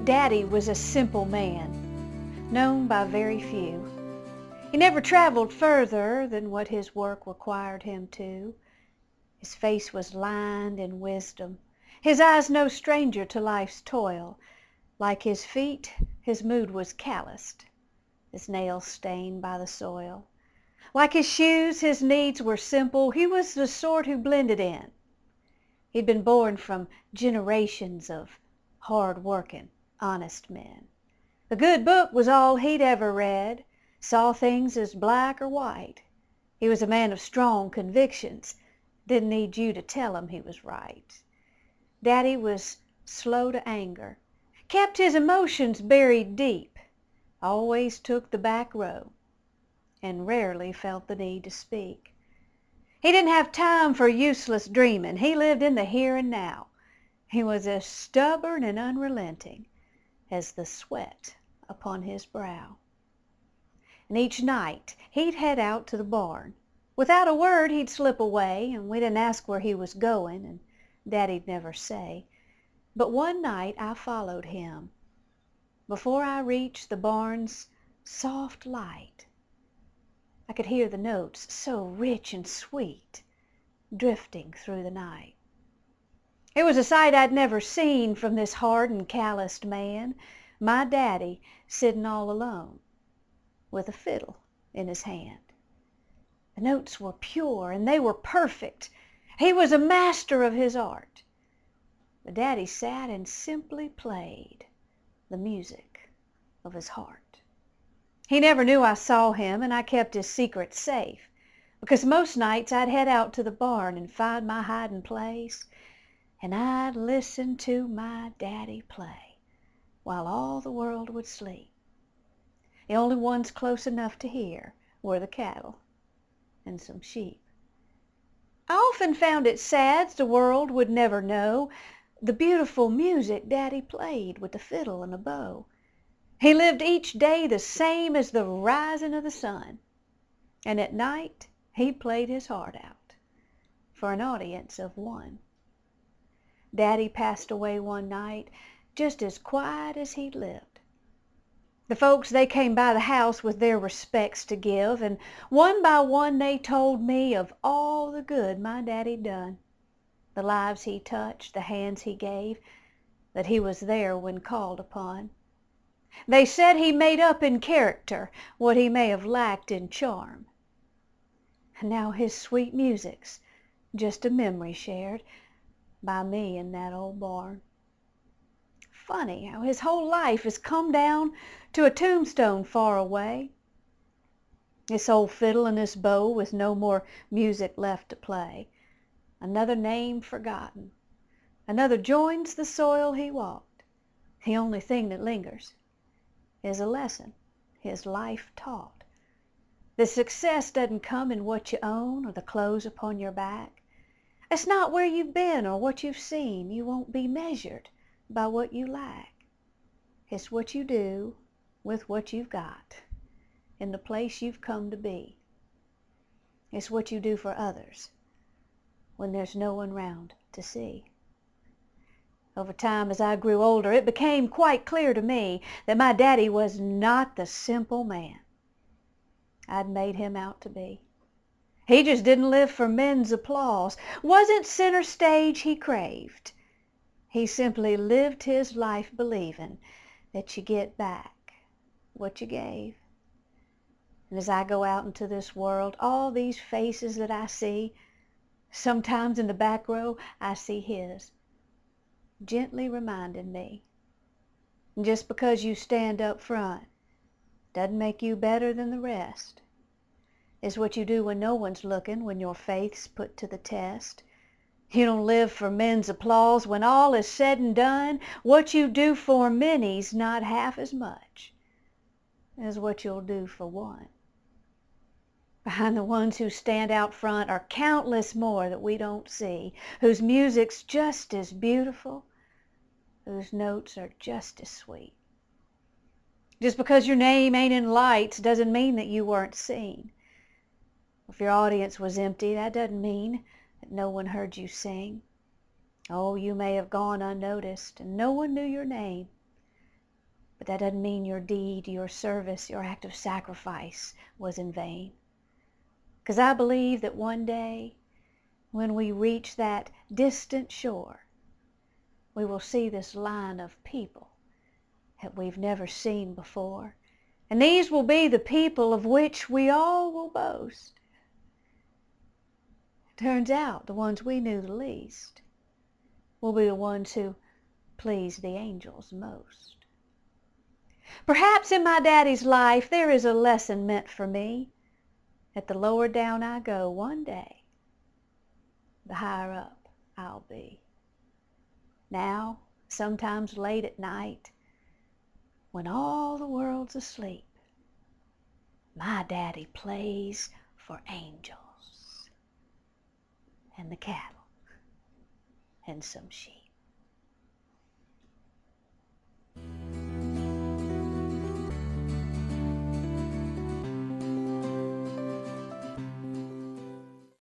Daddy was a simple man, known by very few. He never traveled further than what his work required him to. His face was lined in wisdom, his eyes no stranger to life's toil. Like his feet, his mood was calloused, his nails stained by the soil. Like his shoes, his needs were simple. He was the sort who blended in. He'd been born from generations of hard-working, honest men. A good book was all he'd ever read, saw things as black or white. He was a man of strong convictions, didn't need you to tell him he was right. Daddy was slow to anger, kept his emotions buried deep, always took the back row, and rarely felt the need to speak. He didn't have time for useless dreaming. He lived in the here and now. He was as stubborn and unrelenting as the sweat upon his brow. And each night he'd head out to the barn. Without a word he'd slip away, and we didn't ask where he was going, and Daddy'd never say. But one night I followed him. Before I reached the barn's soft light, I could hear the notes, so rich and sweet, drifting through the night. It was a sight I'd never seen from this hard and calloused man, my daddy sitting all alone with a fiddle in his hand. The notes were pure and they were perfect. He was a master of his art. But Daddy sat and simply played the music of his heart. He never knew I saw him, and I kept his secret safe, because most nights I'd head out to the barn and find my hiding place, and I'd listen to my daddy play while all the world would sleep. The only ones close enough to hear were the cattle and some sheep. I often found it sad the world would never know the beautiful music Daddy played with the fiddle and a bow. He lived each day the same as the rising of the sun, and at night he played his heart out for an audience of one. Daddy passed away one night just as quiet as he'd lived. The folks, they came by the house with their respects to give, and one by one they told me of all the good my daddy'd done, the lives he touched, the hands he gave, that he was there when called upon. They said he made up in character what he may have lacked in charm. And now his sweet music's just a memory shared by me in that old barn. Funny how his whole life has come down to a tombstone far away. This old fiddle and this bow with no more music left to play. Another name forgotten. Another joins the soil he walked. The only thing that lingers is a lesson his life taught. The success doesn't come in what you own or the clothes upon your back. It's not where you've been or what you've seen. You won't be measured by what you lack. It's what you do with what you've got in the place you've come to be. It's what you do for others when there's no one round to see. Over time, as I grew older, it became quite clear to me that my daddy was not the simple man I'd made him out to be. He just didn't live for men's applause, wasn't center stage he craved. He simply lived his life believing that you get back what you gave. And as I go out into this world, all these faces that I see, sometimes in the back row, I see his, gently reminding me, just because you stand up front doesn't make you better than the rest. It's what you do when no one's looking, when your faith's put to the test. You don't live for men's applause. When all is said and done, what you do for many's not half as much as what you'll do for one. Behind the ones who stand out front are countless more that we don't see, whose music's just as beautiful, whose notes are just as sweet. Just because your name ain't in lights doesn't mean that you weren't seen. If your audience was empty, that doesn't mean that no one heard you sing. Oh, you may have gone unnoticed and no one knew your name, But that doesn't mean your deed, your service, your act of sacrifice was in vain. Because I believe that one day, when we reach that distant shore, we will see this line of people that we've never seen before. And these will be the people of which we all will boast. Turns out the ones we knew the least will be the ones who please the angels most. Perhaps in my daddy's life there is a lesson meant for me, that the lower down I go one day, the higher up I'll be. Now, sometimes late at night, when all the world's asleep, my daddy plays for angels and the cattle and some sheep.